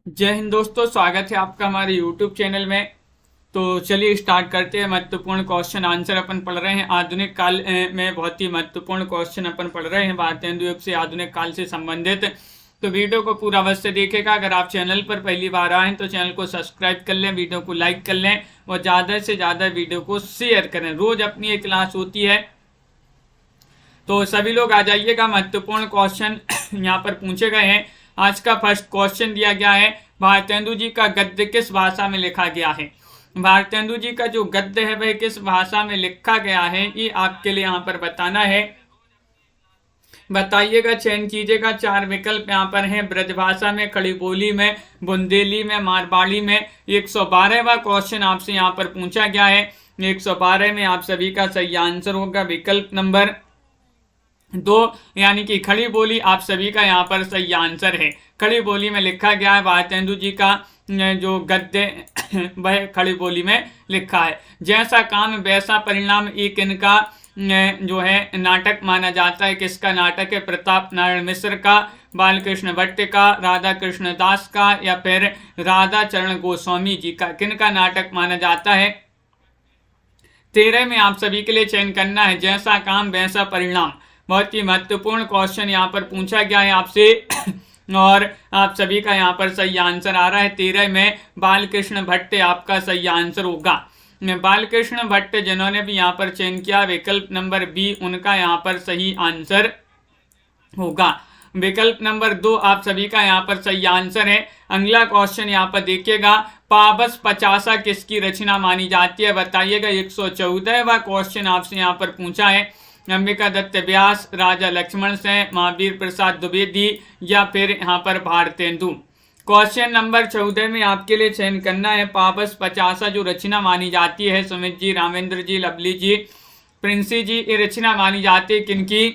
जय हिंद दोस्तों, स्वागत है आपका हमारे YouTube चैनल में। तो चलिए स्टार्ट करते हैं। महत्वपूर्ण क्वेश्चन आंसर अपन पढ़ रहे हैं। आधुनिक काल में बहुत ही महत्वपूर्ण क्वेश्चन अपन पढ़ रहे हैं, भारतीय हिंदू युग से आधुनिक काल से संबंधित। तो वीडियो को पूरा अवश्य देखेगा। अगर आप चैनल पर पहली बार आए तो चैनल को सब्सक्राइब कर लें, वीडियो को लाइक कर लें और ज़्यादा से ज़्यादा वीडियो को शेयर करें। रोज अपनी एक क्लास होती है तो सभी लोग आ जाइएगा। महत्वपूर्ण क्वेश्चन यहाँ पर पूछे गए हैं। आज का फर्स्ट क्वेश्चन दिया गया है, भारतेंदु जी का गद्य किस भाषा में लिखा गया है। भारतेंदु जी का जो गद्य है वह किस भाषा में लिखा गया है, ये आपके लिए यहाँ पर बताना है। बताइएगा, चयन कीजिएगा। 4 विकल्प यहाँ पर हैं। ब्रजभाषा में, खड़ी बोली में, बुंदेली में, मारवाड़ी में। 112वां क्वेश्चन आपसे यहाँ पर पूछा गया है। 112 में आप सभी का सही आंसर होगा विकल्प नंबर 2, यानी कि खड़ी बोली आप सभी का यहाँ पर सही आंसर है। खड़ी बोली में लिखा गया है। भारतेंदु जी का जो गद्य वह खड़ी बोली में लिखा है। जैसा काम वैसा परिणाम एक इनका जो है नाटक माना जाता है। किसका नाटक है? प्रताप नारायण मिश्र का, बालकृष्ण भट्ट का, राधा कृष्ण दास का या फिर राधा चरण गोस्वामी जी का। किनका नाटक माना जाता है? 13 में आप सभी के लिए चयन करना है। जैसा काम वैसा परिणाम, बहुत ही महत्वपूर्ण क्वेश्चन यहाँ पर पूछा गया है आपसे और आप सभी का यहाँ पर सही आंसर आ रहा है। 13 में बालकृष्ण भट्ट आपका सही आंसर होगा। बालकृष्ण भट्ट जिन्होंने भी यहाँ पर चयन किया, विकल्प नंबर बी उनका यहाँ पर सही आंसर होगा। विकल्प नंबर 2 आप सभी का यहाँ पर सही आंसर है। अगला क्वेश्चन यहाँ पर देखिएगा, पाबस पचासा किसकी रचना मानी जाती है? बताइएगा। 114वां क्वेश्चन आपसे यहाँ पर पूछा है। अंबिका दत्त व्यास, राजा लक्ष्मण सेन, महावीर प्रसाद द्विवेदी या फिर यहाँ पर भारतेंदु। क्वेश्चन नंबर 14 में आपके लिए चयन करना है। पाबस पचासा जो रचना मानी जाती है, सुमित जी, रामेंद्र जी, लवली जी, प्रिंसी जी, ये रचना मानी जाती है किनकी?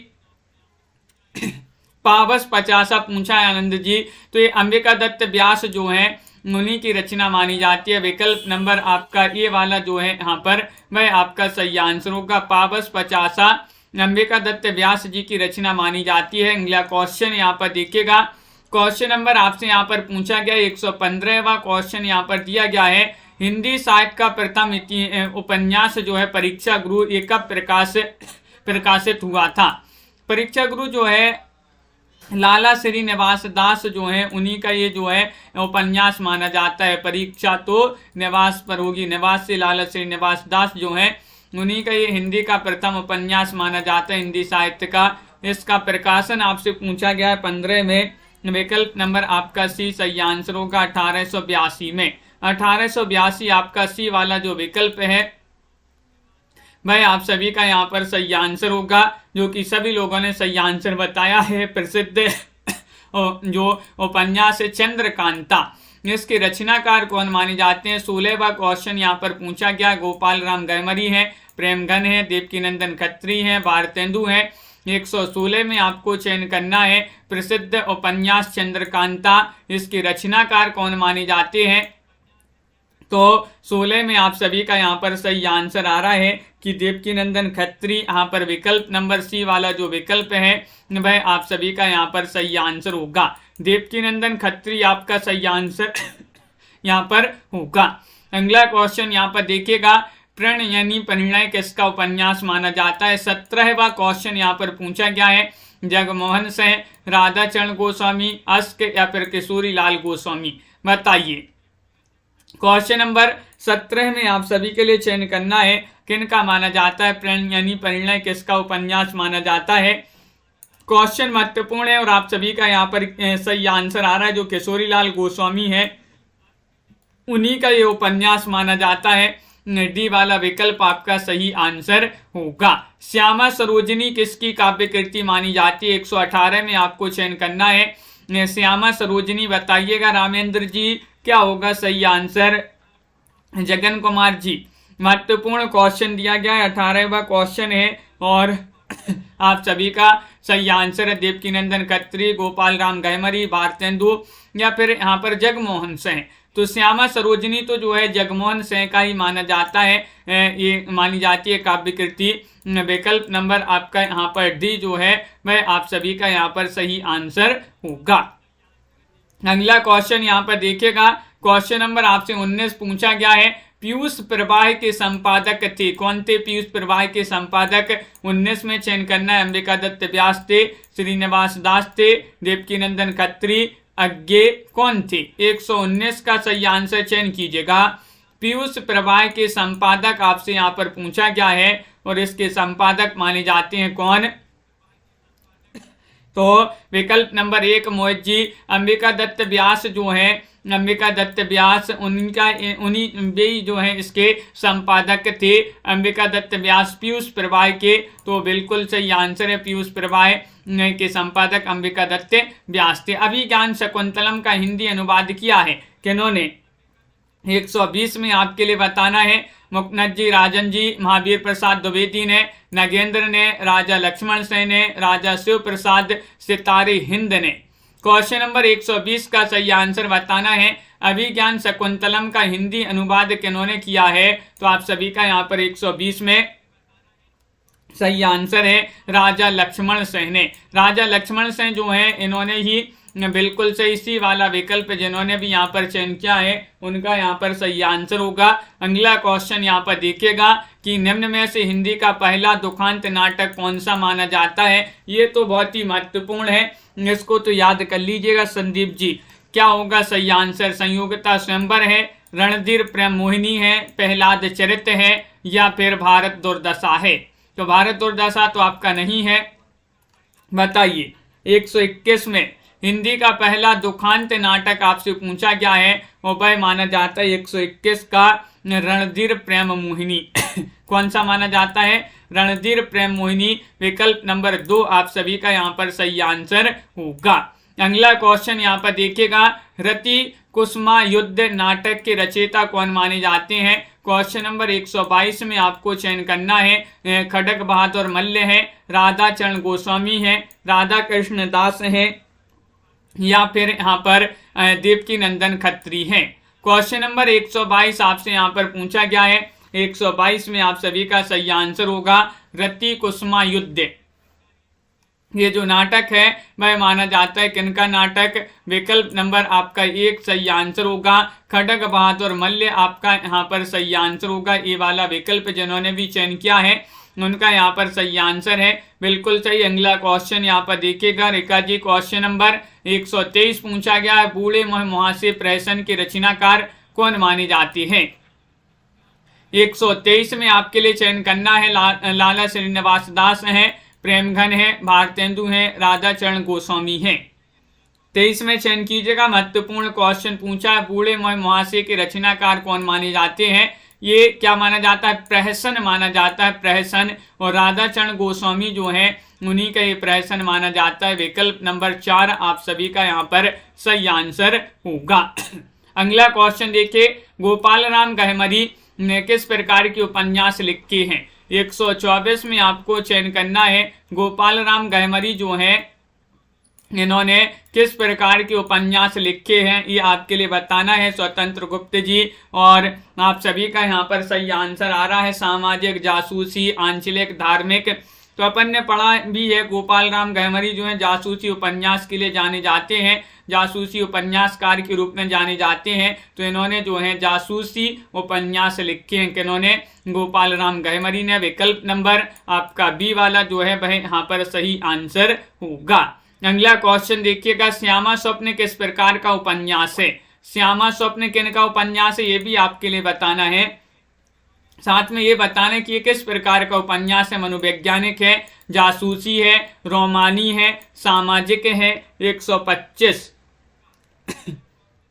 पाबस पचासा पूछा है आनंद जी, तो ये अंबिका दत्त व्यास जो है उन्हीं की रचना मानी जाती है। विकल्प नंबर आपका ये वाला जो है यहाँ पर वह आपका सही आंसर होगा। पाबस पचासा अंबिका दत्त व्यास जी की रचना मानी जाती है। अगला क्वेश्चन यहाँ पर देखिएगा। क्वेश्चन नंबर आपसे यहाँ पर पूछा गया 115वां क्वेश्चन यहाँ पर दिया गया है। हिंदी साहित्य का प्रथम उपन्यास जो है परीक्षा गुरु, ये कब प्रकाशित हुआ था? परीक्षा गुरु जो है लाला श्रीनिवास दास जो है उन्हीं का ये जो है उपन्यास माना जाता है। परीक्षा तो निवास पर होगी, निवास से लाला श्रीनिवास दास जो है उन्हीं का ये हिंदी का प्रथम उपन्यास माना जाता है, हिंदी साहित्य का। इसका प्रकाशन आपसे पूछा गया है 15 में। विकल्प नंबर आपका सी सही आंसर होगा 1882 में। 1882 आपका सी वाला जो विकल्प है भाई आप सभी का यहाँ पर सही आंसर होगा, जो कि सभी लोगों ने सही आंसर बताया है। प्रसिद्ध जो उपन्यास है चंद्रकांता, इसके रचनाकार कौन माने जाते हैं? 16वां क्वेश्चन यहाँ पर पूछा गया। गोपाल राम गैमरी है, प्रेमघन है, देवकीनंदन खत्री है, भारतेंदु है। 116 में आपको चयन करना है। प्रसिद्ध उपन्यास चंद्रकांता, इसके रचनाकार कौन माने जाते हैं? तो 16 में आप सभी का यहाँ पर सही आंसर आ रहा है कि देवकीनंदन खत्री। यहाँ पर विकल्प नंबर सी वाला जो विकल्प है वह आप सभी का यहाँ पर सही आंसर होगा। देवकीनंदन खत्री आपका सही आंसर यहाँ पर होगा। अगला क्वेश्चन यहाँ पर देखिएगा, प्रण यानी परिणय किसका उपन्यास माना जाता है? 17वां क्वेश्चन यहाँ पर पूछा गया है। जगमोहन सिंह, राधा चरण गोस्वामी, अश्क या फिर किशोरी लाल गोस्वामी। बताइए। क्वेश्चन नंबर 17 में आप सभी के लिए चयन करना है। किनका माना जाता है प्रण यानी परिणय किसका उपन्यास माना जाता है? क्वेश्चन महत्वपूर्ण है और आप सभी का यहाँ पर सही आंसर आ रहा है। जो किशोरी लाल गोस्वामी है उन्हीं का ये उपन्यास माना जाता है। डी वाला विकल्प आपका सही आंसर होगा। श्यामा सरोजिनी किसकी काव्य कृति मानी जाती है? 118 में आपको चयन करना है। श्यामा सरोजिनी बताइएगा। रामेंद्र जी क्या होगा सही आंसर? जगन कुमार जी। महत्वपूर्ण क्वेश्चन दिया गया है, 18वां क्वेश्चन है और आप सभी का सही आंसर है देवकीनंदन खत्री, गोपाल राम गैमरी, भारतेंदु या फिर यहाँ पर जगमोहन सिंह। तो श्यामा सरोजिनी तो जो है जगमोहन सिंह का ही माना जाता है, ये मानी जाती है काव्य कृति। विकल्प नंबर आपका यहाँ पर डी जो है वह आप सभी का यहाँ पर सही आंसर होगा। अगला क्वेश्चन यहाँ पर देखिएगा, क्वेश्चन नंबर आपसे 19 पूछा गया है। पीयूष प्रवाह के संपादक थे, कौन थे पीयूष प्रवाह के संपादक? 19 में चयन करना है। अंबिका दत्त व्यास थे, श्रीनिवास दास थे, देवकीनंदन खत्री, अज्ञे कौन थे? 119 का सही आंसर चयन कीजिएगा। पीयूष प्रवाह के संपादक आपसे यहाँ पर पूछा गया है और इसके संपादक माने जाते हैं कौन? तो विकल्प नंबर 1 मोहित जी। अंबिका दत्त व्यास जो है, अंबिका दत्त व्यास उन्हीं जो है इसके संपादक थे। अंबिका दत्त व्यास पीयूष प्रवाह के, तो बिल्कुल सही आंसर है, पीयूष प्रवाह के संपादक अंबिका दत्त व्यास थे। अभिज्ञान शकुंतलम का हिंदी अनुवाद किया है किन्होंने? 120 में आपके लिए बताना है। मुकनद जी, राजन जी, महावीर प्रसाद द्विवेदी ने, नगेंद्र ने, राजा लक्ष्मण सेन ने, राजा शिव प्रसाद सितारे हिंद ने। क्वेश्चन नंबर 120 का सही आंसर बताना है। अभिज्ञान शकुंतलम का हिंदी अनुवाद किन्होंने किया है? तो आप सभी का यहाँ पर 120 में सही आंसर है राजा लक्ष्मण सेन ने। राजा लक्ष्मण सेन जो है इन्होंने ही बिल्कुल सही सी वाला विकल्प जिन्होंने भी यहाँ पर चयन किया है उनका यहाँ पर सही आंसर होगा। अगला क्वेश्चन यहाँ पर देखिएगा कि निम्न में से हिंदी का पहला दुखांत नाटक कौन सा माना जाता है? ये तो बहुत ही महत्वपूर्ण है, इसको तो याद कर लीजिएगा संदीप जी। क्या होगा सही आंसर? संयोगिता स्वयंवर है, रणधीर प्रेम मोहिनी है, प्रहलाद चरित है, या फिर भारत दुर्दशा है? तो भारत दुर्दशा तो आपका नहीं है, बताइए। 121 में हिंदी का पहला दुखांत नाटक आपसे पूछा गया है और वह माना जाता है 121 का रणधीर प्रेम मोहिनी। कौन सा माना जाता है? रणधीर प्रेम मोहिनी। विकल्प नंबर 2 आप सभी का यहाँ पर सही आंसर होगा। अगला क्वेश्चन यहाँ पर देखिएगा, रति कुसुमा युद्ध नाटक के रचयिता कौन माने जाते हैं? क्वेश्चन नंबर 122 में आपको चयन करना है। खड़ग बहादुर मल्ल है, राधा चरण गोस्वामी है, राधा कृष्ण दास है, या फिर यहाँ पर देवकीनंदन खत्री हैं। क्वेश्चन नंबर 122 आपसे यहाँ पर पूछा गया है। 122 में आप सभी का सही आंसर होगा रति कुसुमा युद्ध। ये जो नाटक है वह माना जाता है किनका नाटक? विकल्प नंबर आपका 1 सही आंसर होगा खड़ग बहादुर मल्ल आपका यहाँ पर सही आंसर होगा। ये वाला विकल्प जिन्होंने भी चयन किया है उनका यहाँ पर सही आंसर है, बिल्कुल सही। अगला क्वेश्चन यहाँ पर देखिएगा रेखा जी, क्वेश्चन नंबर 123 पूछा गया है, बूढ़े मोह मुहासे प्रहसन के रचनाकार कौन माने जाते हैं? 123 में आपके लिए चयन करना है। लाला श्रीनिवास दास है, प्रेमघन है, भारतेंदु है, राधा चरण गोस्वामी है। 23 में चयन कीजिएगा। महत्वपूर्ण क्वेश्चन पूछा है, बूढ़े मोह मुहासे के रचनाकार कौन माने जाते हैं? ये क्या माना जाता है? प्रहसन माना जाता है, प्रहसन। और राधा चरण गोस्वामी जो है उन्हीं का ये प्रहसन माना जाता है। विकल्प नंबर 4 आप सभी का यहाँ पर सही आंसर होगा। अगला क्वेश्चन देखिए, गोपाल राम गहमरी ने किस प्रकार के उपन्यास लिखे हैं? 124 में आपको चयन करना है। गोपाल राम गहमरी जो है इन्होंने किस प्रकार के उपन्यास लिखे हैं ये आपके लिए बताना है स्वतंत्र गुप्त जी। और आप सभी का यहाँ पर सही आंसर आ रहा है सामाजिक, जासूसी, आंचलिक, धार्मिक। तो अपन ने पढ़ा भी है गोपाल राम गहमरी जो है जासूसी उपन्यास के लिए जाने जाते हैं, जासूसी उपन्यासकार के रूप में जाने जाते हैं। तो इन्होंने जो है जासूसी उपन्यास लिखे हैं किन्होंने? गोपाल राम गहमरी ने। विकल्प नंबर आपका बी वाला जो है वह यहाँ पर सही आंसर होगा। अगला क्वेश्चन देखिएगा, श्यामा स्वप्न किस प्रकार का उपन्यास है? श्यामा स्वप्न किन का उपन्यास है ये भी आपके लिए बताना है। साथ में ये बताना कि ये किस प्रकार का उपन्यास है। मनोवैज्ञानिक है, जासूसी है, रोमानी है, सामाजिक है। 125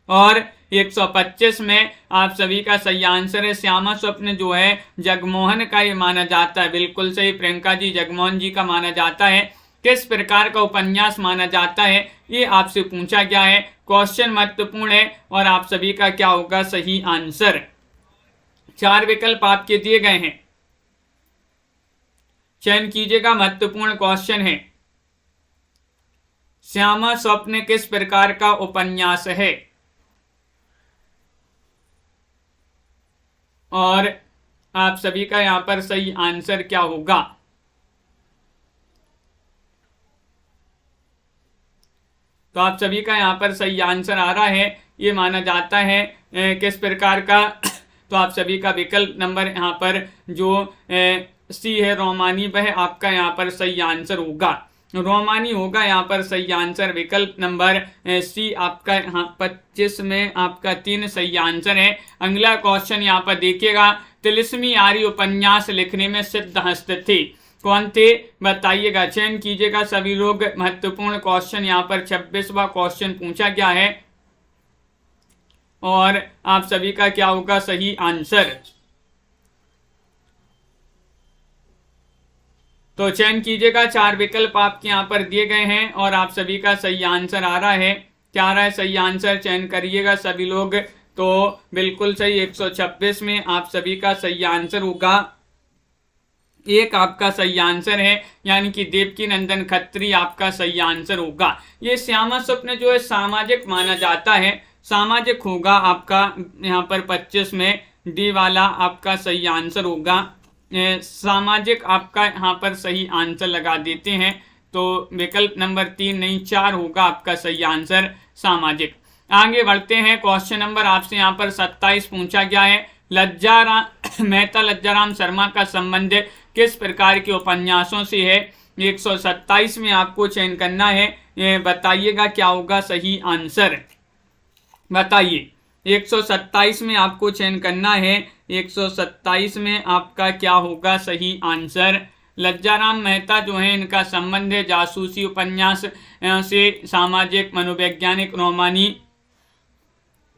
और 125 में आप सभी का सही आंसर है श्यामा स्वप्न जो है जगमोहन का ये माना जाता है। बिल्कुल सही प्रियंका जी, जगमोहन जी का माना जाता है। किस प्रकार का उपन्यास माना जाता है ये आपसे पूछा गया है। क्वेश्चन महत्वपूर्ण है और आप सभी का क्या होगा सही आंसर? 4 विकल्प आपके दिए गए हैं, चयन कीजिएगा। महत्वपूर्ण क्वेश्चन है, श्यामा स्वप्न किस प्रकार का उपन्यास है? और आप सभी का यहां पर सही आंसर क्या होगा? तो आप सभी का यहाँ पर सही आंसर आ रहा है, ये माना जाता है किस प्रकार का, तो आप सभी का विकल्प नंबर यहाँ पर जो सी है रोमानी, वह आपका यहाँ पर सही आंसर होगा, रोमानी होगा यहाँ पर सही आंसर। विकल्प नंबर सी आपका यहाँ 25 में आपका 3 सही आंसर है। अगला क्वेश्चन यहाँ पर देखिएगा, तिलिस्मी आर्य उपन्यास लिखने में सिद्धहस्त थे, कौन थे बताइएगा, चयन कीजिएगा सभी लोग। महत्वपूर्ण क्वेश्चन यहाँ पर 26वां क्वेश्चन पूछा गया है और आप सभी का क्या होगा सही आंसर। तो चयन कीजिएगा, 4 विकल्प आपके यहाँ पर दिए गए हैं और आप सभी का सही आंसर आ रहा है। क्या आ रहा है सही आंसर, चयन करिएगा सभी लोग। तो बिल्कुल सही 126 में आप सभी का सही आंसर होगा, एक आपका सही आंसर है, यानी कि देवकी नंदन खत्री आपका सही आंसर होगा। ये श्यामा स्वप्न जो है सामाजिक माना जाता है, सामाजिक होगा आपका यहाँ पर 25 में, डी वाला आपका सही आंसर होगा। सामाजिक आपका यहाँ पर सही आंसर लगा देते हैं, तो विकल्प नंबर 3 नहीं 4 होगा आपका सही आंसर सामाजिक। आगे बढ़ते हैं, क्वेश्चन नंबर आपसे यहाँ पर 27 पूछा गया है, मेहता लज्जाराम शर्मा का संबंध किस प्रकार के उपन्यासों से है। 127 में आपको चयन करना है, ये बताइएगा क्या होगा सही आंसर, बताइए। 127 में आपको चयन करना है, 127 में आपका क्या होगा सही आंसर। लज्जाराम मेहता जो है इनका संबंध है जासूसी उपन्यास से, सामाजिक मनोवैज्ञानिक रोमानी।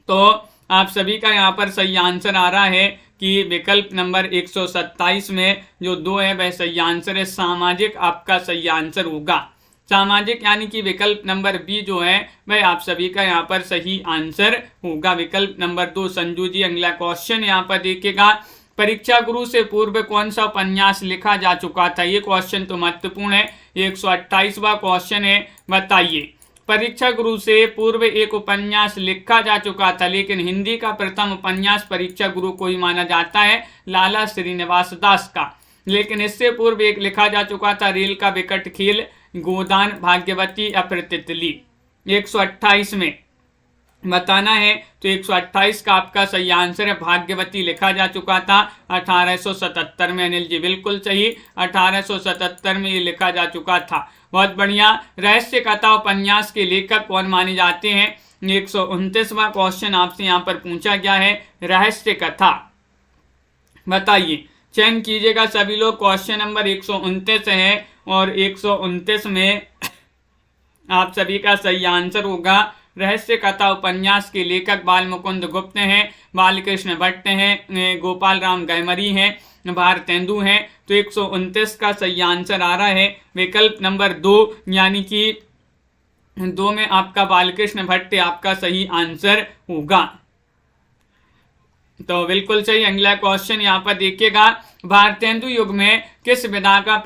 तो आप सभी का यहाँ पर सही आंसर आ रहा है कि विकल्प नंबर 127 में जो 2 है वह सही आंसर है, सामाजिक आपका सही आंसर होगा। सामाजिक यानी कि विकल्प नंबर बी जो है वह आप सभी का यहाँ पर सही आंसर होगा, विकल्प नंबर 2। संजू जी अगला क्वेश्चन यहाँ पर देखिएगा, परीक्षा गुरु से पूर्व कौन सा उपन्यास लिखा जा चुका था। ये क्वेश्चन तो महत्वपूर्ण है, 128वां क्वेश्चन है, बताइए। परीक्षा गुरु से पूर्व एक उपन्यास लिखा जा चुका था, लेकिन हिंदी का प्रथम उपन्यास परीक्षा गुरु को ही माना जाता है, लाला श्रीनिवास दास का। लेकिन इससे पूर्व एक लिखा जा चुका था, रेल का विकट खेल, गोदान, भाग्यवती, अप्रतितली। 128 में बताना है, तो 128 का आपका सही आंसर है, भाग्यवती लिखा जा चुका था 1877 में। अनिल जी बिल्कुल सही, 1877 में ये लिखा जा चुका था, बहुत बढ़िया। रहस्य कथा उपन्यास के लेखक कौन माने जाते हैं। 129वां क्वेश्चन आपसे यहाँ पर पूछा गया है, रहस्य कथा बताइए, चयन कीजिएगा सभी लोग। क्वेश्चन नंबर 129 है और 129 में आप सभी का सही आंसर होगा, रहस्य कथा उपन्यास के लेखक बाल मुकुंद गुप्त हैं, बालकृष्ण भट्ट हैं, गोपाल राम गैमरी हैं, भारतेंदु हैं। तो 129 का सही आंसर आ रहा है विकल्प नंबर 2, यानी कि 2 में आपका बालकृष्ण भट्ट आपका सही आंसर होगा। तो बिल्कुल सही। अगला क्वेश्चन यहाँ पर देखिएगा, भारतेंदु युग में किस विधा का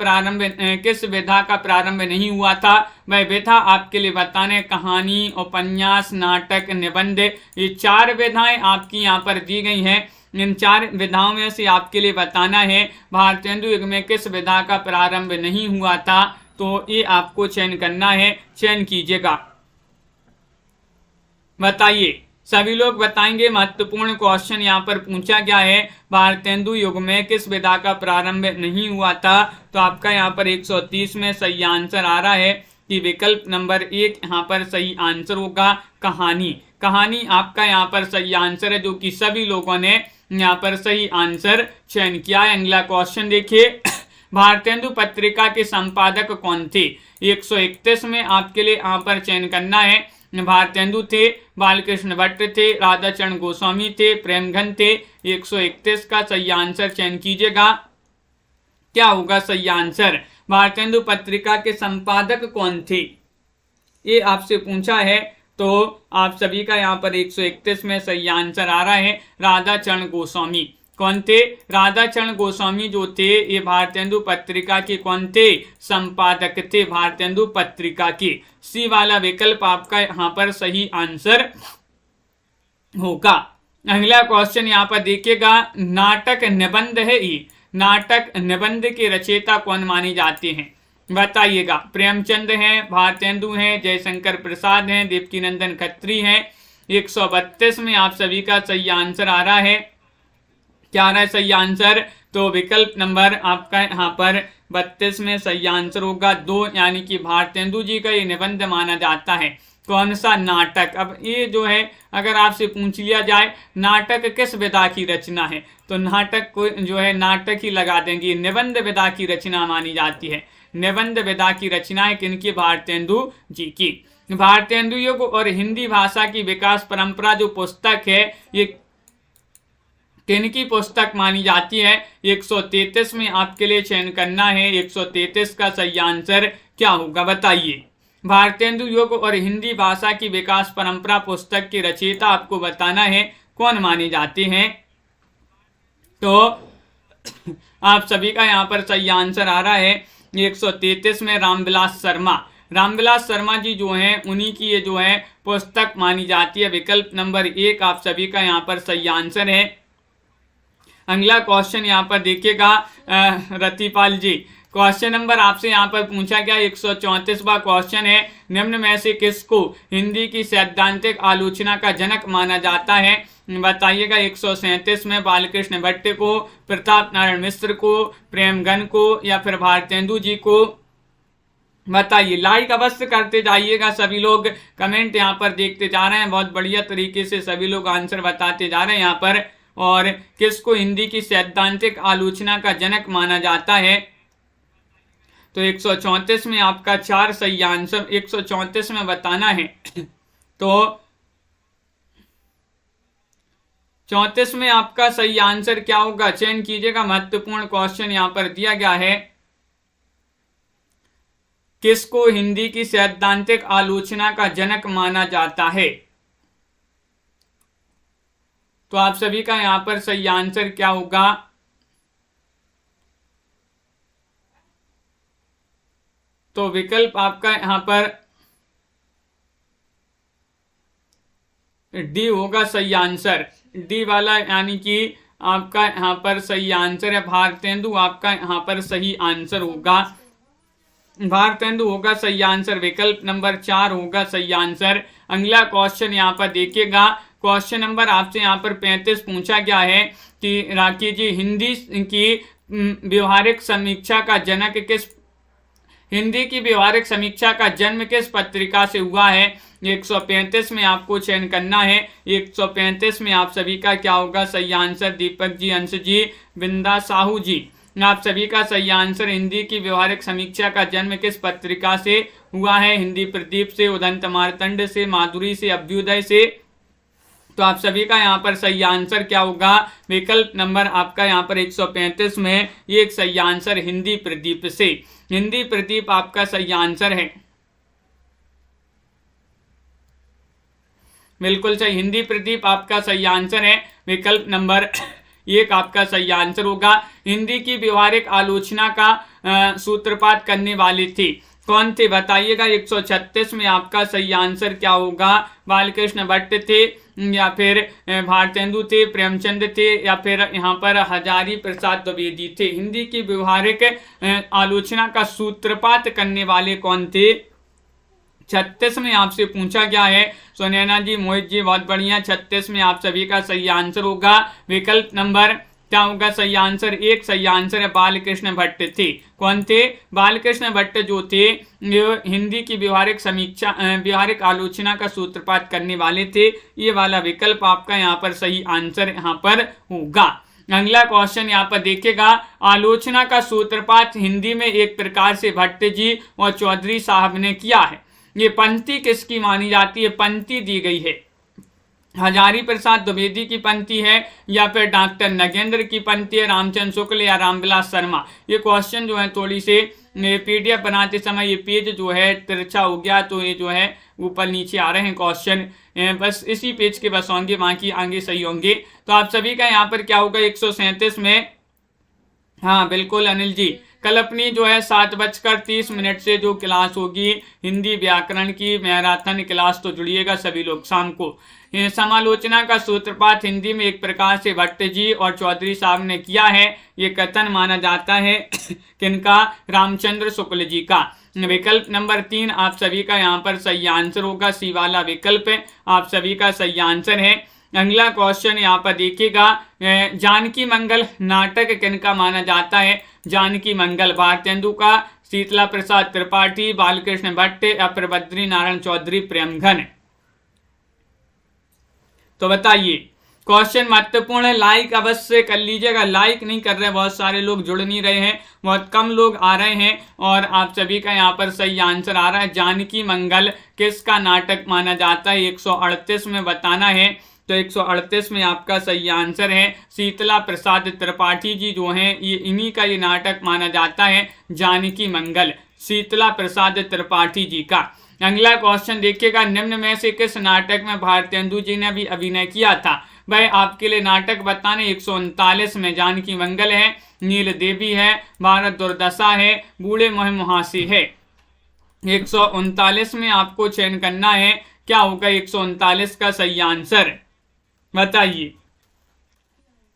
प्रारंभ नहीं हुआ था। वह विधा आपके लिए बताने, कहानी, उपन्यास, नाटक, निबंध, ये 4 विधाएं आपकी यहाँ पर दी गई हैं। इन 4 विधाओं में से आपके लिए बताना है भारतेंदु युग में किस विधा का प्रारंभ नहीं हुआ था। तो ये आपको चयन करना है, चयन कीजिएगा, बताइए। सभी लोग बताएंगे। महत्वपूर्ण क्वेश्चन यहाँ पर पूछा गया है, भारतेंदु युग में किस विधा का प्रारंभ नहीं हुआ था। तो आपका यहाँ पर 130 में सही आंसर आ रहा है कि विकल्प नंबर 1 यहाँ पर सही आंसर होगा, कहानी। कहानी आपका यहाँ पर सही आंसर है, जो कि सभी लोगों ने यहाँ पर सही आंसर चयन किया है। अगला क्वेश्चन देखिए, भारतेंदु पत्रिका के संपादक कौन थे। 131 में आपके लिए यहाँ पर चयन करना है, भारतेंदु थे, बालकृष्ण भट्ट थे, राधाचरण गोस्वामी थे, प्रेमघन थे। 131 का सही आंसर चयन कीजिएगा, क्या होगा सही आंसर। भारतेंदु पत्रिका के संपादक कौन थे, ये आपसे पूछा है। तो आप सभी का यहाँ पर 131 में सही आंसर आ रहा है, राधाचरण गोस्वामी। कौन थे, राधाचरण गोस्वामी जो थे ये भारतेंदु पत्रिका के कौन थे, संपादक थे भारतेंदु पत्रिका के। सी वाला विकल्प आपका यहाँ पर सही आंसर होगा। अगला क्वेश्चन यहाँ पर देखिएगा, नाटक निबंध है ये, नाटक निबंध के रचयिता कौन माने जाते हैं। बताइएगा। प्रेमचंद हैं, भारतेंदु हैं, जयशंकर प्रसाद हैं, देवकीनंदन खत्री हैं। 132 में आप सभी का सही आंसर आ रहा है। क्या आ रहा है सही आंसर? तो विकल्प नंबर आपका यहाँ पर 32 में सही आंसर होगा 2, यानी कि भारतेंदु जी का ये निबंध माना जाता है। कौन सा नाटक? अब ये जो है अगर आपसे पूछ लिया जाए नाटक किस विधा की रचना है, तो नाटक को जो है नाटक ही लगा देंगे। निबंध विधा की रचना मानी जाती है। निबंध विधा की रचना है किनकी? भारतेंदु जी की। भारतेंदु युग और हिंदी भाषा की विकास परंपरा जो पुस्तक है ये किनकी पुस्तक मानी जाती है? 133 में आपके लिए चयन करना है। 133 का सही आंसर क्या होगा बताइए। भारतेंदु युग और हिंदी भाषा की विकास परंपरा पुस्तक के रचयिता आपको बताना है कौन माने जाते हैं। तो आप सभी का यहाँ पर सही आंसर आ रहा है 133 में रामविलास शर्मा। रामविलास शर्मा जी जो हैं उन्हीं की ये जो है पुस्तक मानी जाती है। विकल्प नंबर 1 आप सभी का यहाँ पर सही आंसर है। अगला क्वेश्चन यहाँ पर देखिएगा रतिपाल जी। क्वेश्चन नंबर आपसे यहाँ पर पूछा गया 134वां क्वेश्चन है, निम्न में से किसको हिंदी की सैद्धांतिक आलोचना का जनक माना जाता है? बताइएगा। 137 में बालकृष्ण भट्ट को, प्रताप नारायण मिश्र को, प्रेमगन को या फिर भारतेंदु जी को? बताइए। लाइक अवश्य करते जाइएगा सभी लोग, कमेंट यहाँ पर देखते जा रहे हैं। बहुत बढ़िया तरीके से सभी लोग आंसर बताते जा रहे हैं यहाँ पर। और किसको हिंदी की सैद्धांतिक आलोचना का जनक माना जाता है? तो 134 में आपका 4 सही आंसर 134 में बताना है। तो 34 में आपका सही आंसर क्या होगा? चयन कीजिएगा। महत्वपूर्ण क्वेश्चन यहाँ पर दिया गया है, किसको हिंदी की सैद्धांतिक आलोचना का जनक माना जाता है? तो आप सभी का यहाँ पर सही आंसर क्या होगा? तो विकल्प आपका यहाँ पर डी होगा सही आंसर। डी वाला यानी कि आपका यहाँ पर सही आंसर है भारतेंदु। आपका यहाँ पर सही आंसर होगा भारतेंदु होगा सही आंसर। विकल्प नंबर 4 होगा सही आंसर। अगला क्वेश्चन यहाँ पर देखिएगा। क्वेश्चन नंबर आपसे यहाँ पर 35 पूछा गया है कि राखी जी हिंदी की व्यवहारिक समीक्षा का जनक किस हिंदी की व्यवहारिक समीक्षा का जन्म किस पत्रिका से हुआ है? 135 में आपको चयन करना है। 135 में आप सभी का क्या होगा सही आंसर? दीपक जी, अंश जी, बिंदा साहू जी, आप सभी का सही आंसर। हिंदी की व्यवहारिक समीक्षा का जन्म किस पत्रिका से हुआ है? हिंदी प्रदीप से, उदंत मार्तंड से, माधुरी से, अभ्युदय से? तो आप सभी का यहाँ पर सही आंसर क्या होगा? विकल्प नंबर आपका यहाँ पर 135 में ये एक सही आंसर हिंदी प्रदीप से। हिंदी प्रदीप आपका सही आंसर है। बिल्कुल सही, हिंदी प्रदीप आपका सही आंसर है। विकल्प नंबर 1 आपका सही आंसर होगा। हिंदी की व्यवहारिक आलोचना का सूत्रपात करने वाले थे कौन थे? बताइएगा। 136 में आपका सही आंसर क्या होगा? बालकृष्ण भट्ट थे या फिर भारतेंदु थे, प्रेमचंद थे या फिर यहाँ पर हजारी प्रसाद द्विवेदी थे? हिंदी की व्यवहारिक आलोचना का सूत्रपात करने वाले कौन थे? 36 में आपसे पूछा गया है। सुनैना जी, मोहित जी, बहुत बढ़िया। 36 में आप सभी का सही आंसर होगा। विकल्प नंबर क्या होगा सही आंसर? 1 सही आंसर है। बालकृष्ण भट्ट थे। कौन थे? बालकृष्ण भट्ट जो थे हिंदी की व्यवहारिक आलोचना का सूत्रपात करने वाले थे। ये वाला विकल्प आपका यहाँ पर सही आंसर यहाँ पर होगा। अगला क्वेश्चन यहाँ पर देखिएगा। आलोचना का सूत्रपात हिंदी में एक प्रकार से भट्ट जी और चौधरी साहब ने किया है। ये पंक्ति किसकी मानी जाती है? पंक्ति दी गई है हजारी प्रसाद द्विवेदी की पंक्ति है या फिर डॉक्टर नगेंद्र की पंक्ति है, रामचंद्र शुक्ल या रामविलास शर्मा? ये क्वेश्चन जो है थोड़ी से पीडीएफ बनाते समय ये पेज जो है तिरछा हो गया, तो ये जो है ऊपर नीचे आ रहे हैं क्वेश्चन। बस इसी पेज के बस होंगे, बाकी आगे सही होंगे। तो आप सभी का यहाँ पर क्या होगा? 137 में, हाँ बिल्कुल अनिल जी, कल अपनी जो है 7:30 से जो क्लास होगी हिंदी व्याकरण की मैराथन क्लास, तो जुड़िएगा सभी लोग शाम को। समालोचना का सूत्रपात हिंदी में एक प्रकार से भट्ट जी और चौधरी साहब ने किया है। ये कथन माना जाता है किनका? रामचंद्र शुक्ल जी का। विकल्प नंबर 3 आप सभी का यहाँ पर सही आंसर होगा, सी वाला विकल्प आप सभी का सही आंसर है। अगला क्वेश्चन यहाँ पर देखिएगा, जानकी मंगल नाटक किनका माना जाता है? जानकी मंगल भारतेंदु का, शीतला प्रसाद त्रिपाठी, बालकृष्ण भट्ट या फिर बद्री नारायण चौधरी प्रेमघन। तो बताइए, क्वेश्चन महत्वपूर्ण है, लाइक अवश्य कर लीजिएगा। लाइक नहीं कर रहे, बहुत सारे लोग जुड़ नहीं रहे हैं, बहुत कम लोग आ रहे हैं और आप सभी का यहाँ पर सही आंसर आ रहा है। जानकी मंगल किसका नाटक माना जाता है? 138 में बताना है। तो 138 में आपका सही आंसर है शीतला प्रसाद त्रिपाठी जी जो हैं, ये इन्हीं का ये नाटक माना जाता है जानकी मंगल, शीतला प्रसाद त्रिपाठी जी का। अगला क्वेश्चन देखिएगा, निम्न में से किस नाटक में भारतेंदु जी ने भी अभिनय किया था? भाई आपके लिए नाटक बताने 139 में जानकी मंगल है, नील देवी है, भारत दुर्दशा है, बूढ़े मोह मुहासे है। 139 में आपको चयन करना है, क्या होगा 139 का सही आंसर? बताइए,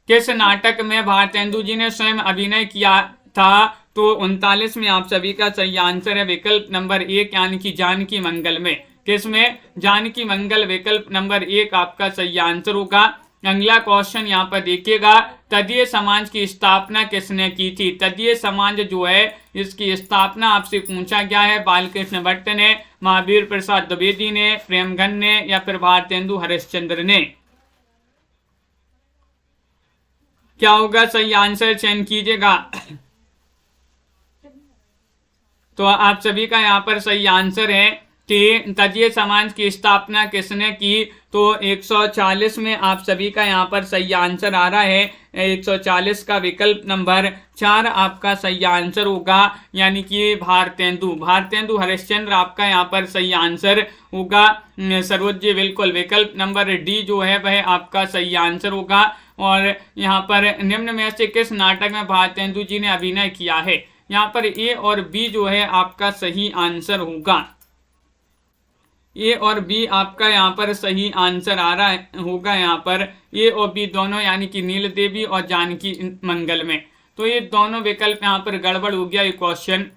किस नाटक में भारतेंदु जी ने स्वयं अभिनय किया था? तो 39 में आप सभी का सही आंसर है विकल्प नंबर 1 यानी कि जानकी मंगल में। किसमें? जानकी मंगल, विकल्प नंबर 1 आपका सही आंसर होगा। अगला क्वेश्चन यहाँ पर देखिएगा, तदीय समाज की स्थापना किसने की थी? तदीय समाज जो है इसकी स्थापना आपसे पूछा गया है, बालकृष्ण भट्ट ने, महावीर प्रसाद द्विवेदी ने, प्रेमघन ने या फिर भारतेंदु हरिश्चंद्र ने। क्या होगा सही आंसर? चयन कीजिएगा। तो आप सभी का यहाँ पर सही आंसर है कि तदीय समाज की स्थापना किसने की? तो 140 में आप सभी का यहाँ पर सही आंसर आ रहा है। 140 का विकल्प नंबर 4 आपका सही आंसर होगा, यानी कि भारतेंदु हरिश्चंद्र आपका यहाँ पर सही आंसर होगा। सरोज जी बिल्कुल, विकल्प नंबर डी जो है वह आपका सही आंसर होगा। और यहाँ पर निम्न में से किस नाटक में भारतेंदु जी ने अभिनय किया है? यहाँ पर ए और बी जो है आपका सही आंसर होगा। ए और बी आपका यहाँ पर सही आंसर आ रहा है होगा, यहाँ पर ए और बी दोनों, यानी कि नील देवी और जानकी मंगल में। तो ये दोनों विकल्प यहाँ पर गड़बड़ हो गया ये क्वेश्चन।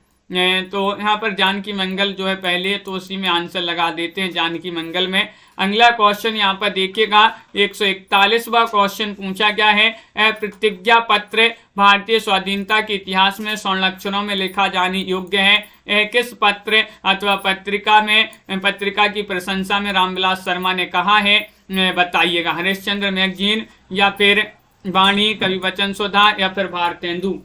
तो यहाँ पर जानकी मंगल जो है पहले, तो उसी में आंसर लगा देते हैं जानकी मंगल में। अगला क्वेश्चन यहाँ पर देखिएगा, 141वां क्वेश्चन पूछा गया है, प्रतिज्ञा पत्र भारतीय स्वाधीनता के इतिहास में स्वर्णाक्षरों में लिखा जाने योग्य है। किस पत्र अथवा पत्रिका की प्रशंसा में रामविलास शर्मा ने कहा है? बताइएगा, हरिश्चंद्र मैगजीन या फिर वाणी, कवि वचन सुधा या फिर भारतेंदु।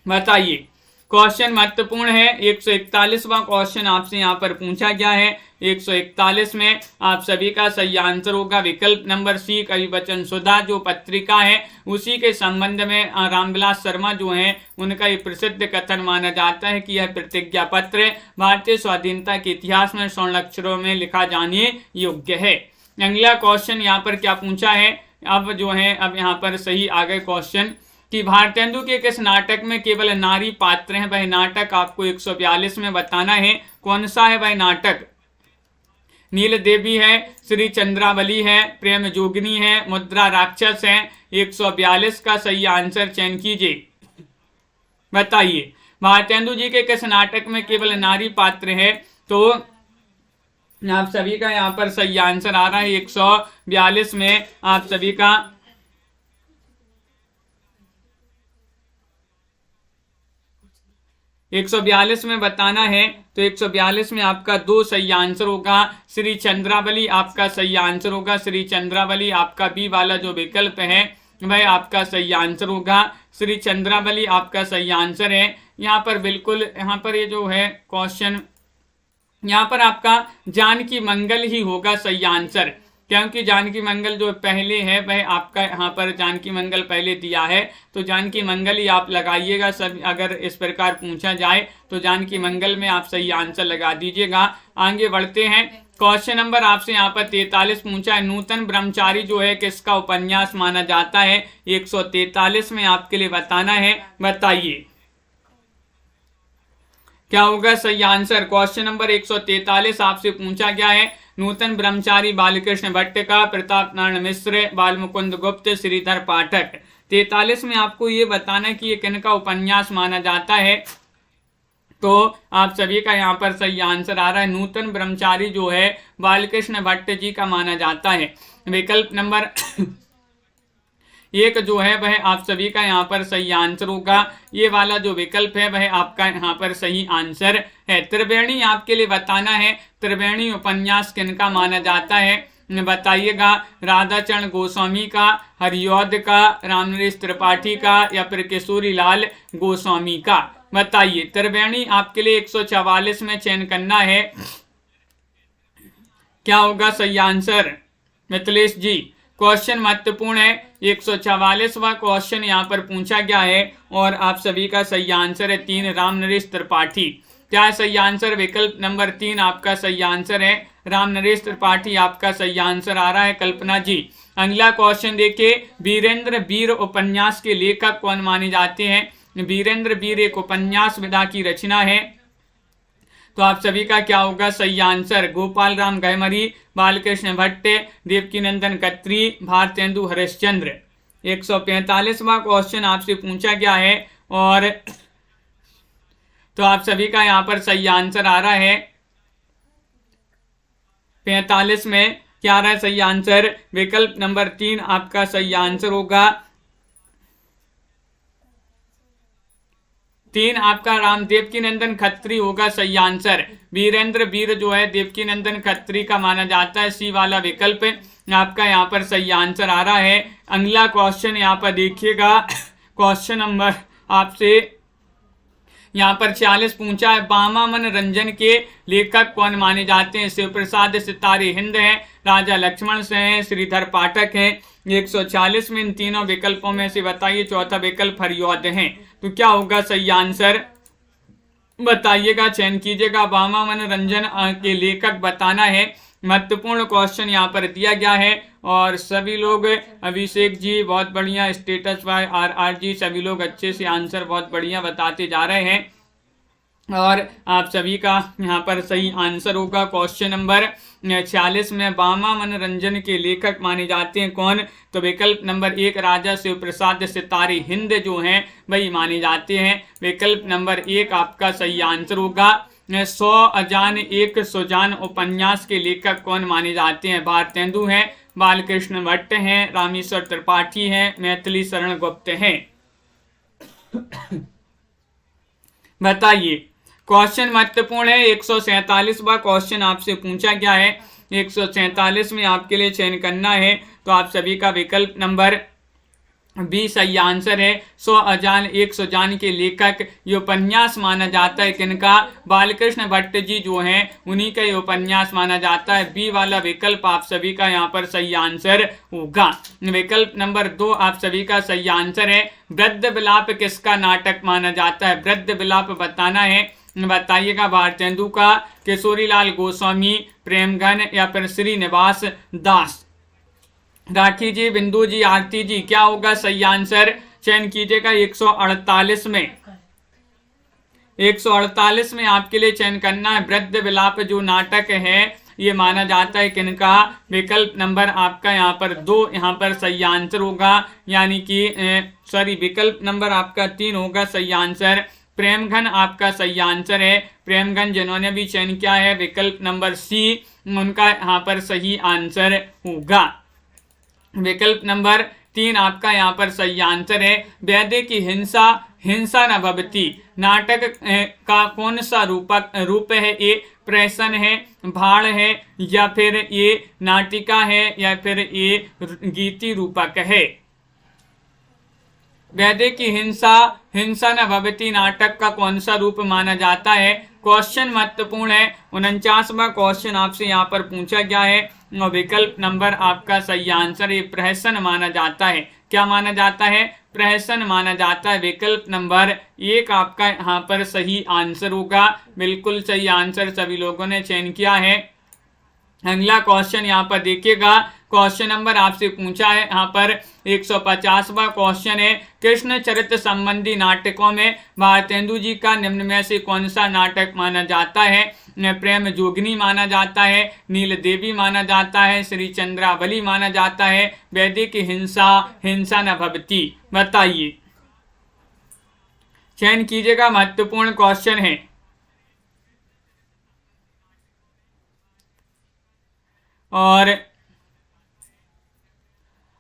बताइए, क्वेश्चन महत्वपूर्ण है। 141वां क्वेश्चन आपसे यहाँ पर पूछा गया है। 141 में आप सभी का सही आंसर होगा विकल्प नंबर सी, कवि वचन सुधा जो पत्रिका है उसी के संबंध में रामविलास शर्मा जो हैं उनका ये प्रसिद्ध कथन माना जाता है कि यह प्रतिज्ञा पत्र भारतीय स्वाधीनता के इतिहास में स्वर्णाक्षरों में लिखा जाने योग्य है। अगला क्वेश्चन यहाँ पर क्या पूछा है? अब जो है अब यहाँ पर सही आ गए क्वेश्चन कि भारतेंदु के किस नाटक में केवल नारी पात्र हैं? वह नाटक आपको 142 में बताना है। कौन सा है वह नाटक? नील देवी है, श्री चंद्रावली है, प्रेम जोगिनी है, मुद्रा राक्षस है। 142 का सही आंसर चयन कीजिए। बताइए, भारतेंदु जी के किस नाटक में केवल नारी पात्र है? तो आप सभी का यहाँ पर सही आंसर आ रहा है 142 में आप सभी का 142 में बताना है। तो 142 में आपका 2 सही आंसर होगा। श्री चंद्रावली आपका सही आंसर होगा। श्री चंद्रावली आपका बी वाला जो विकल्प है वह आपका सही आंसर होगा। श्री चंद्रावली आपका सही आंसर है। यहाँ पर बिल्कुल, यहाँ पर ये जो है क्वेश्चन, यहाँ पर आपका जानकी मंगल ही होगा सही आंसर, क्योंकि जानकी मंगल जो पहले है वह आपका यहाँ पर जानकी मंगल पहले दिया है, तो जानकी मंगल ही आप लगाइएगा। सब अगर इस प्रकार पूछा जाए तो जानकी मंगल में आप सही आंसर लगा दीजिएगा। आगे बढ़ते हैं। क्वेश्चन नंबर आपसे यहाँ पर 43 पूछा है, नूतन ब्रह्मचारी जो है किसका उपन्यास माना जाता है? 143 में आपके लिए बताना है। बताइए, क्या होगा सही आंसर। क्वेश्चन नंबर 143 आपसे पूछा गया है, नूतन ब्रह्मचारी बालकृष्ण भट्ट का, प्रताप नारायण मिश्र, बालमुकुंद गुप्त, श्रीधर पाठक। 43 में आपको ये बताना कि ये किनका उपन्यास माना जाता है, तो आप सभी का यहाँ पर सही आंसर आ रहा है, नूतन ब्रह्मचारी जो है बालकृष्ण भट्ट जी का माना जाता है। विकल्प नंबर एक जो है वह आप सभी का यहाँ पर सही आंसर होगा। ये वाला जो विकल्प है वह आपका यहाँ पर सही आंसर है। त्रिवेणी आपके लिए बताना है, त्रिवेणी उपन्यास किनका माना जाता है, बताइएगा। राधाचरण गोस्वामी का, हरिऔध का, रामनरेश त्रिपाठी का, या फिर किशोरी लाल गोस्वामी का, बताइए। त्रिवेणी आपके लिए 144 में चयन करना है, क्या होगा सही आंसर मिथिलेश जी। क्वेश्चन महत्वपूर्ण है, 144वां क्वेश्चन यहाँ पर पूछा गया है और आप सभी का सही आंसर है 3 रामनरेश त्रिपाठी। क्या है सही आंसर। विकल्प नंबर 3 आपका सही आंसर है, रामनरेश त्रिपाठी आपका सही आंसर आ रहा है। कल्पना जी अगला क्वेश्चन देखिए, वीरेंद्र वीर उपन्यास के लेखक कौन माने जाते हैं। वीरेंद्र वीर एक उपन्यास विधा की रचना है, तो आप सभी का क्या होगा सही आंसर। गोपाल राम गहमरी, बालकृष्ण भट्ट, देवकीनंदन खत्री, भारतेंदु हरिश्चंद्र। 145वां क्वेश्चन आपसे पूछा गया है और तो आप सभी का यहाँ पर सही आंसर आ रहा है 45 में क्या आ रहा है सही आंसर। विकल्प नंबर 3 आपका सही आंसर होगा। 3 आपका राम देवकीनंदन खत्री होगा सही आंसर। वीरेंद्र वीर जो है देवकीनंदन खत्री का माना जाता है, सी वाला विकल्प आपका यहाँ पर सही आंसर आ रहा है। अगला क्वेश्चन यहाँ पर देखिएगा, क्वेश्चन नंबर आपसे यहाँ पर 46 पूछा है, बामा मनोरंजन के लेखक कौन माने जाते हैं। शिव प्रसाद सितारे हिंद हैं, राजा लक्ष्मण से हैं, श्रीधर पाठक हैं। 140 में इन तीनों विकल्पों में से बताइए, चौथा विकल्प हरिऔध है, तो क्या होगा सही आंसर बताइएगा, चयन कीजिएगा। बामा मनोरंजन के लेखक बताना है। महत्वपूर्ण क्वेश्चन यहाँ पर दिया गया है और सभी लोग, अभिषेक जी बहुत बढ़िया, स्टेटस बाय RR जी, सभी लोग अच्छे से आंसर बहुत बढ़िया बताते जा रहे हैं और आप सभी का यहाँ पर सही आंसर होगा। क्वेश्चन नंबर 46 में बामा मनोरंजन के लेखक माने जाते हैं कौन, तो विकल्प नंबर 1 राजा शिव प्रसाद सितारे हिंद जो हैं वही माने जाते हैं। विकल्प नंबर 1 आपका सही आंसर होगा। 100 अजान एक सुजान उपन्यास के लेखक कौन माने जाते हैं। भारतेंदु हैं, बालकृष्ण भट्ट हैं, रामेश्वर त्रिपाठी हैं, मैथिली शरण गुप्त हैं, बताइए। क्वेश्चन महत्वपूर्ण है, 147वां क्वेश्चन आपसे पूछा गया है। 147 में आपके लिए चयन करना है, तो आप सभी का विकल्प नंबर 20 सही आंसर है। 100 अजान एक सुजान के लेखक ये उपन्यास माना जाता है किनका, बालकृष्ण भट्ट जी जो हैं उन्हीं का ये उपन्यास माना जाता है। बी वाला विकल्प आप सभी का यहाँ पर सही आंसर होगा। विकल्प नंबर 2 आप सभी का सही आंसर है। वृद्ध विलाप किसका नाटक माना जाता है, वृद्ध विलाप बताना है, बताइएगा। भारतेंदु का, किशोरीलाल गोस्वामी, प्रेमघन, या फिर श्रीनिवास दास। राखी जी, बिंदु जी, आरती जी, क्या होगा सही आंसर, चयन कीजिएगा। 148 में 148 में आपके लिए चयन करना है। वृद्ध विलाप जो नाटक है ये माना जाता है किनका, विकल्प नंबर आपका यहाँ पर 2 यहाँ पर सही आंसर होगा, यानी कि सॉरी विकल्प नंबर आपका 3 होगा सही आंसर। प्रेमघन आपका सही आंसर है। प्रेमघन जिन्होंने भी चयन किया है विकल्प नंबर सी उनका यहाँ पर सही आंसर होगा। विकल्प नंबर 3 आपका यहाँ पर सही आंसर है। वैद्य की हिंसा हिंसा न भवती नाटक का कौन सा रूप है, ये प्रहसन है, भाड़ है, या फिर ये नाटिका है, या फिर ये गीति रूपक है। वैद्य की हिंसा हिंसा न भवती नाटक का कौन सा रूप माना जाता है। क्वेश्चन महत्वपूर्ण है। 49वां क्वेश्चन आपसे यहाँ पर पूछा गया है और विकल्प नंबर आपका सही आंसर ये प्रहसन माना जाता है। क्या माना जाता है, प्रहसन माना जाता है। विकल्प नंबर 1 आपका यहाँ पर सही आंसर होगा। बिल्कुल सही आंसर सभी लोगों ने चयन किया है। अगला क्वेश्चन यहाँ पर देखिएगा, क्वेश्चन नंबर आपसे पूछा है यहाँ पर 150वां क्वेश्चन है, कृष्ण चरित्र संबंधी नाटकों में भारतेंदु जी का निम्न में से कौन सा नाटक माना जाता है? प्रेम जोगिनी माना जाता है, नील देवी माना जाता है, श्री चंद्रावली माना जाता है, वैदिक हिंसा हिंसा न भवती। बताइए, चयन कीजिएगा, महत्वपूर्ण क्वेश्चन है। और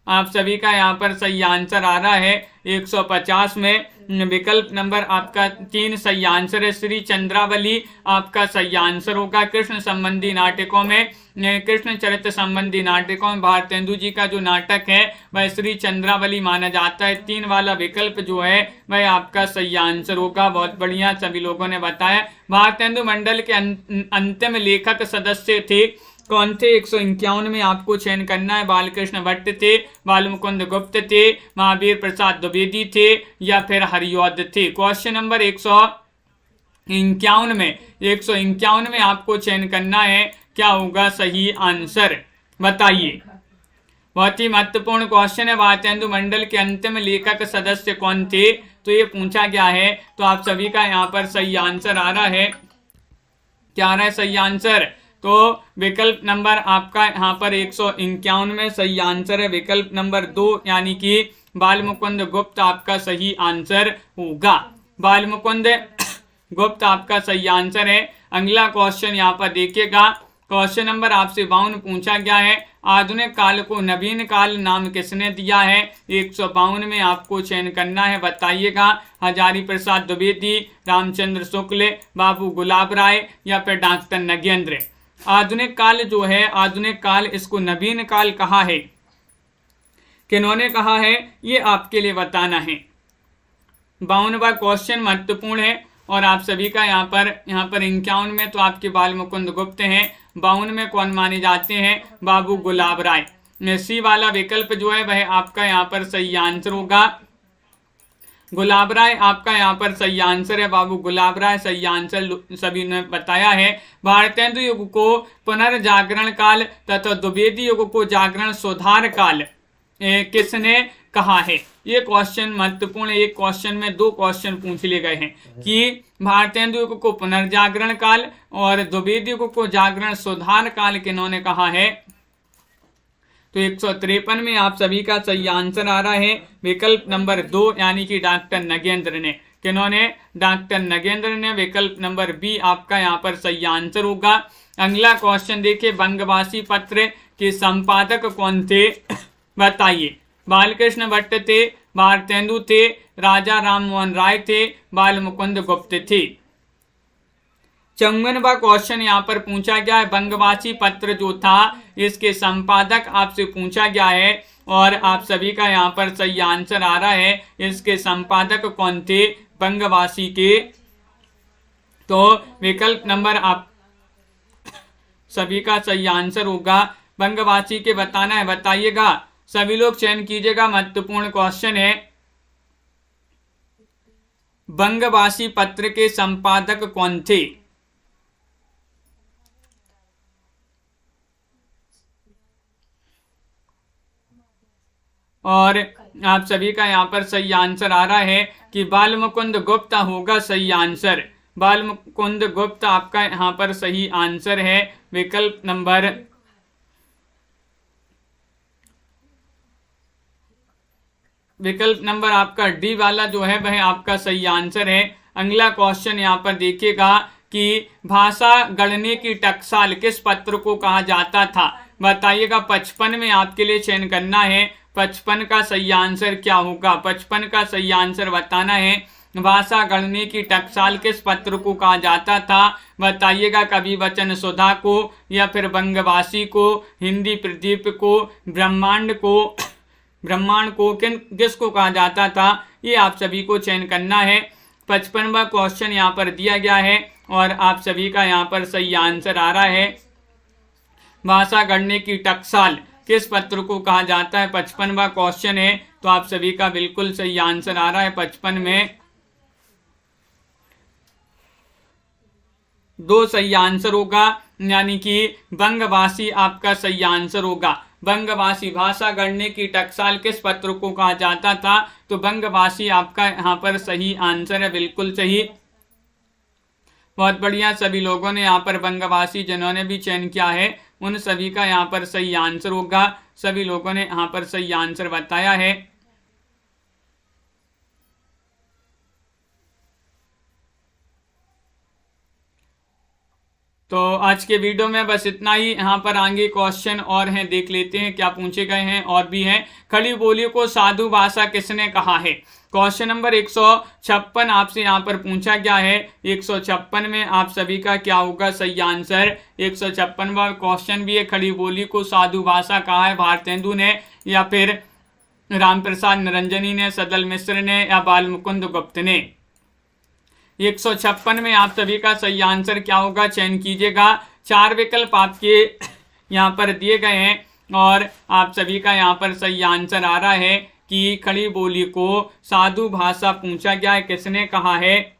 आप सभी का यहाँ पर सही आंसर आ रहा है 150 में विकल्प नंबर आपका 3 सही आंसर है। श्री चंद्रावली आपका सही आंसर होगा। कृष्ण संबंधी नाटकों में, कृष्ण चरित्र संबंधी नाटकों में भारतेंदु जी का जो नाटक है वह श्री चंद्रावली माना जाता है। 3 वाला विकल्प जो है वह आपका सही आंसर होगा। बहुत बढ़िया, सभी लोगों ने बताया। भारतेंदु मंडल के अंतिम लेखक सदस्य थे कौन थे? 151 में आपको चयन करना है। बालकृष्ण भट्ट थे, बालमुकुंद गुप्त थे, महावीर प्रसाद द्विवेदी थे या फिर हरिऔध थे। क्वेश्चन नंबर 151 में आपको चयन करना है, क्या होगा सही आंसर? बताइए। बहुत ही महत्वपूर्ण क्वेश्चन है। भारतेंदु मंडल के अंतिम लेखक सदस्य कौन थे? तो ये पूछा गया है। तो आप सभी का यहाँ पर सही आंसर आ रहा है। क्या आ रहा है सही आंसर? तो विकल्प नंबर आपका यहाँ पर 151 में सही आंसर है विकल्प नंबर 2, यानी कि बालमुकुंद गुप्त आपका सही आंसर होगा। बालमुकुंद गुप्त आपका सही आंसर है। अगला क्वेश्चन यहाँ पर देखिएगा, क्वेश्चन नंबर आपसे 52 पूछा गया है, आधुनिक काल को नवीन काल नाम किसने दिया है? 152 में आपको चयन करना है। बताइएगा, हजारी प्रसाद द्विवेदी, रामचंद्र शुक्ल, बाबू गुलाब राय या फिर डॉक्टर नगेंद्र। आधुनिक काल जो है, आधुनिक काल, इसको नवीन काल कहा है। किन्होंने कहा है ये आपके लिए बताना है। 52वां क्वेश्चन महत्वपूर्ण है और आप सभी का यहाँ पर 51 में तो आपके बालमुकुंद गुप्त हैं, 52 में कौन माने जाते हैं? बाबू गुलाब राय। सी वाला विकल्प जो है वह आपका यहाँ पर सही आंसर होगा। गुलाब राय आपका यहाँ पर सही आंसर है। बाबू गुलाब राय सही आंसर सभी ने बताया है। भारतेंदु युग को पुनर्जागरण काल तथा द्विवेदी युग को जागरण सुधार काल किसने कहा है? ये क्वेश्चन महत्वपूर्ण है। एक क्वेश्चन में 2 क्वेश्चन पूछ लिए गए हैं कि भारतेंदु युग को पुनर्जागरण काल और द्विवेदी युग को जागरण सुधार काल किन्होंने कहा है? तो 153 में आप सभी का सही आंसर आ रहा है विकल्प नंबर 2, यानी कि डॉक्टर नगेंद्र ने। किन्होंने? डॉक्टर नगेंद्र ने। विकल्प नंबर बी आपका यहाँ पर सही आंसर होगा। अगला क्वेश्चन देखिए, बंगवासी पत्र के संपादक कौन थे? बताइए। बालकृष्ण भट्ट थे, भारतेंदु थे, राजा राम मोहन राय थे, बालमुकुंद गुप्त थे। 54वां क्वेश्चन यहाँ पर पूछा गया है, बंगवासी पत्र जो था इसके संपादक आपसे पूछा गया है और आप सभी का यहाँ पर सही आंसर आ रहा है। इसके संपादक कौन थे बंगवासी के? तो विकल्प नंबर आप सभी का सही आंसर होगा। बंगवासी के बताना है। बताइएगा, सभी लोग चयन कीजिएगा, महत्वपूर्ण क्वेश्चन है। बंगवासी पत्र के संपादक कौन थे? और आप सभी का यहाँ पर सही आंसर आ रहा है कि बालमुकुंद गुप्त होगा सही आंसर। बालमुकुंद गुप्त आपका यहाँ पर सही आंसर है। विकल्प नंबर आपका डी वाला जो है वह आपका सही आंसर है। अगला क्वेश्चन यहाँ पर देखिएगा कि भाषा गणने की टकसाल किस पत्र को कहा जाता था? बताइएगा। 55 में आपके लिए चयन करना है। 55 का सही आंसर क्या होगा? 55 का सही आंसर बताना है। भाषा गणने की टकसाल किस पत्र को कहा जाता था? बताइएगा। कवि वचन सुधा को या फिर बंगवासी को, हिंदी प्रदीप को, ब्रह्मांड को किसको कहा जाता था? ये आप सभी को चयन करना है। 55वां क्वेश्चन यहाँ पर दिया गया है और आप सभी का यहाँ पर सही आंसर आ रहा है। भाषा गणने की टकसाल किस पत्र को कहा जाता है? 55वां क्वेश्चन है। तो आप सभी का बिल्कुल सही आंसर आ रहा है। 55 में 2 सही आंसर होगा। यानी कि बंगभाषी आपका सही आंसर होगा। बंगभाषी भाषा गढ़ने की टकसाल किस पत्र को कहा जाता था? तो बंगभाषी आपका यहाँ पर सही आंसर है, बिल्कुल सही। बहुत बढ़िया, सभी लोगों ने यहाँ पर बंगभाषी जिन्होंने भी चयन किया है उन सभी का यहाँ पर सही आंसर होगा। सभी लोगों ने यहाँ पर सही आंसर बताया है। तो आज के वीडियो में बस इतना ही। यहाँ पर आगे क्वेश्चन और हैं, देख लेते हैं क्या पूछे गए हैं। और भी हैं। खड़ी बोली को साधु भाषा किसने कहा है? क्वेश्चन नंबर 156 आपसे यहाँ पर पूछा गया है। 156 में आप सभी का क्या होगा सही आंसर? 156वां क्वेश्चन भी है, खड़ी बोली को साधु भाषा कहा है? भारतेंदु ने, या फिर रामप्रसाद निरंजनी ने, सदल मिश्र ने, या बाल मुकुंद गुप्त ने? 156 में आप सभी का सही आंसर क्या होगा, चयन कीजिएगा। 4 विकल्प आपके यहाँ पर दिए गए हैं और आप सभी का यहाँ पर सही आंसर आ रहा है कि खड़ी बोली को साधु भाषा पूछा गया है, किसने कहा है?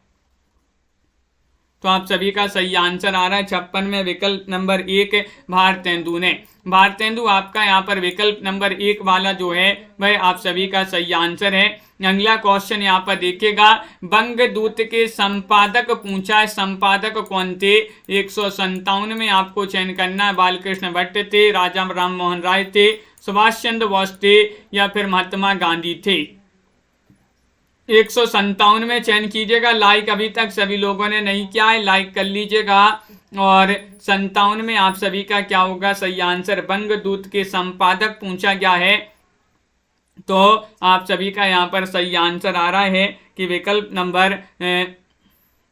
तो आप सभी का सही आंसर आ रहा है 56 में विकल्प नंबर 1 भारतेंदु ने। भारतेंदु आपका यहाँ पर विकल्प नंबर 1 वाला जो है वह आप सभी का सही आंसर है। अगला क्वेश्चन यहाँ पर देखिएगा, बंगदूत के संपादक पूछा है, संपादक कौन थे? 157 में आपको चयन करना है। बालकृष्ण भट्ट थे, राजा राम मोहन राय थे, सुभाष चंद्र बोस थे, या फिर महात्मा गांधी थे? 157 में चयन कीजिएगा। लाइक अभी तक सभी लोगों ने नहीं किया है, लाइक कर लीजिएगा। और 57 में आप सभी का क्या होगा सही आंसर? बंगदूत के संपादक पूछा गया है। तो आप सभी का यहाँ पर सही आंसर आ रहा है कि विकल्प नंबर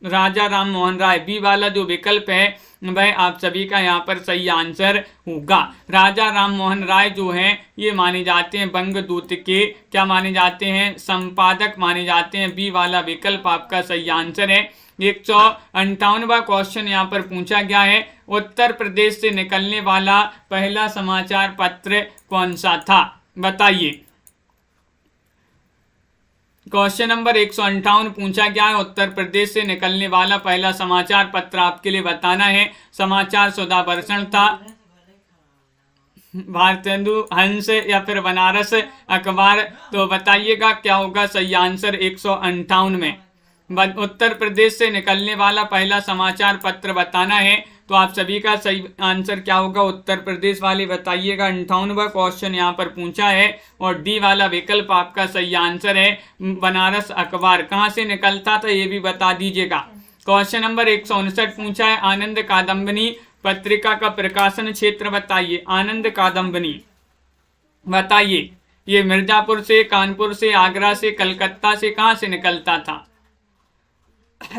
राजा राम मोहन राय, बी वाला जो विकल्प है वह आप सभी का यहाँ पर सही आंसर होगा। राजा राम मोहन राय जो हैं ये माने जाते हैं बंगदूत के क्या माने जाते हैं? संपादक माने जाते हैं। बी वाला विकल्प आपका सही आंसर है। 158वां क्वेश्चन यहाँ पर पूछा गया है, उत्तर प्रदेश से निकलने वाला पहला समाचार पत्र कौन सा था? बताइए। क्वेश्चन नंबर 158 पूछा गया है, उत्तर प्रदेश से निकलने वाला पहला समाचार पत्र आपके लिए बताना है। समाचार सुधा वर्षण था, भारतेंदु, हंस, या फिर बनारस अखबार? तो बताइएगा क्या होगा सही आंसर 158 में। उत्तर प्रदेश से निकलने वाला पहला समाचार पत्र बताना है। तो आप सभी का सही आंसर क्या होगा? उत्तर प्रदेश वाले बताइएगा। 58वां क्वेश्चन यहाँ पर पूछा है और डी वाला विकल्प आपका सही आंसर है। बनारस अखबार कहाँ से निकलता था ये भी बता दीजिएगा। क्वेश्चन नंबर 159 पूछा है, आनंद कादम्बनी पत्रिका का प्रकाशन क्षेत्र बताइए। आनंद कादम्बनी बताइए, ये मिर्जापुर से, कानपुर से, आगरा से, कलकत्ता से, कहाँ से निकलता था?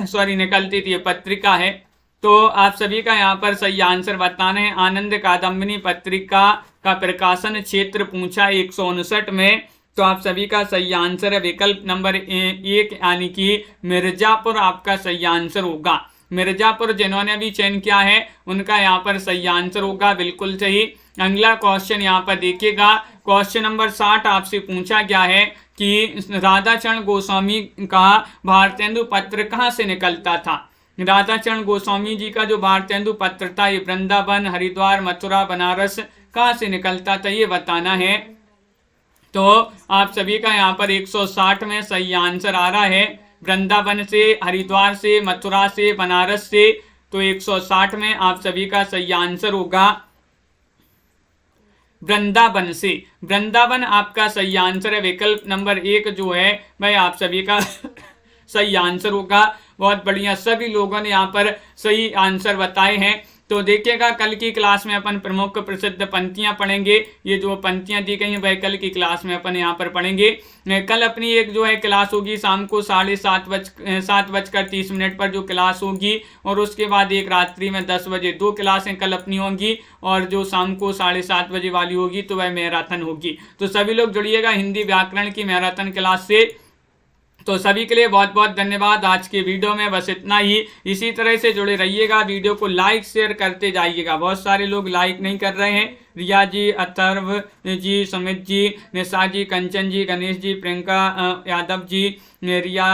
सॉरी, निकलती थी, ये पत्रिका है। तो आप सभी का यहाँ पर सही आंसर बताना है। आनंद कादम्बनी पत्रिका का प्रकाशन क्षेत्र पूछा 159 में। तो आप सभी का सही आंसर है विकल्प नंबर 1 यानी कि मिर्जापुर आपका सही आंसर होगा। मिर्जापुर जिन्होंने भी चयन किया है उनका यहाँ पर सही आंसर होगा, बिल्कुल सही। अगला क्वेश्चन यहाँ पर देखिएगा, क्वेश्चन नंबर 60 आपसे पूछा गया है कि राधाचरण गोस्वामी का भारतेंदु पत्र कहाँ से निकलता था? राधाचरण गोस्वामी जी का जो भारतेंदु पत्र था ये वृंदावन, हरिद्वार, मथुरा, बनारस कहाँ से निकलता था ये बताना है। तो आप सभी का यहाँ पर 160 में सही आंसर आ रहा है। वृंदावन से, हरिद्वार से, मथुरा से, बनारस से। तो 160 में आप सभी का सही आंसर होगा वृंदावन से। वृंदावन आपका सही आंसर है। विकल्प नंबर 1 जो है वह आप सभी का सही आंसर होगा। बहुत बढ़िया, सभी लोगों ने यहाँ पर सही आंसर बताए हैं। तो देखिएगा कल की क्लास में अपन प्रमुख प्रसिद्ध पंक्तियां पढ़ेंगे। ये जो पंक्तियां दी गई हैं वह कल की क्लास में अपन यहाँ पर पढ़ेंगे। कल अपनी एक जो है क्लास होगी शाम को 7:30 पर जो क्लास होगी, और उसके बाद एक रात्रि में 10 बजे 2 क्लासें कल अपनी होंगी, और जो शाम को 7:30 बजे वाली होगी तो वह मैराथन होगी। तो सभी लोग जुड़िएगा हिंदी व्याकरण की मैराथन क्लास से। तो सभी के लिए बहुत बहुत धन्यवाद। आज के वीडियो में बस इतना ही। इसी तरह से जुड़े रहिएगा, वीडियो को लाइक शेयर करते जाइएगा। बहुत सारे लोग लाइक नहीं कर रहे हैं। रिया जी, अथर्व जी, सुमित जी, निशा जी, कंचन जी, गणेश जी, प्रियंका यादव जी, रिया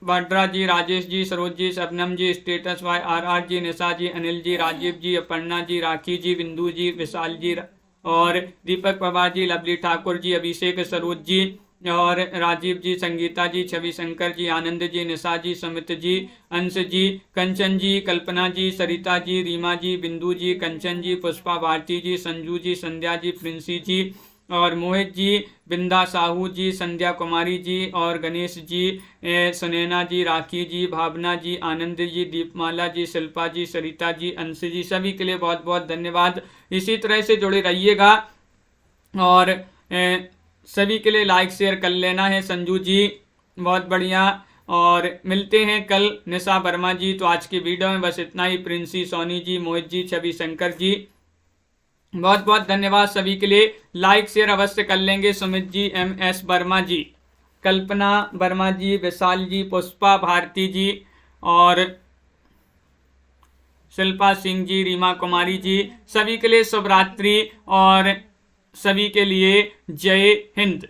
वाड्रा जी, राजेश जी, सरोज जी, शबनम जी, स्टेटस वाई RR जी, निशा जी, अनिल जी, राजीव जी, अपर्णा जी, राखी जी, बिंदु जी, विशाल जी और दीपक पवार जी, लवली ठाकुर जी, अभिषेक, सरोज जी और राजीव जी, संगीता जी, छवि शंकर जी, आनंद जी, निशा जी, समित जी, अंश जी, कंचन जी, कल्पना जी, सरिता जी, रीमा जी, बिंदु जी, कंचन जी, पुष्पा भारती जी, संजू जी, संध्या जी, प्रिंसी जी और मोहित जी, बिंदा साहू जी, संध्या कुमारी जी और गणेश जी, सुनैना जी, राखी जी, भावना जी, आनंद जी, दीपमाला जी, शिल्पा जी, सरिता जी, अंश जी, सभी के लिए बहुत बहुत धन्यवाद। इसी तरह से जुड़े रहिएगा और सभी के लिए लाइक शेयर कर लेना है। संजू जी बहुत बढ़िया। और मिलते हैं कल निशा वर्मा जी। तो आज की वीडियो में बस इतना ही। प्रिंसी, सोनी जी, मोहित जी, छवि शंकर जी, बहुत बहुत धन्यवाद सभी के लिए। लाइक शेयर अवश्य कर लेंगे। सुमित जी, MS वर्मा जी, कल्पना वर्मा जी, विशाल जी, पुष्पा भारती जी और शिल्पा सिंह जी, रीमा कुमारी जी, सभी के लिए शुभ रात्रि और सभी के लिए जय हिंद।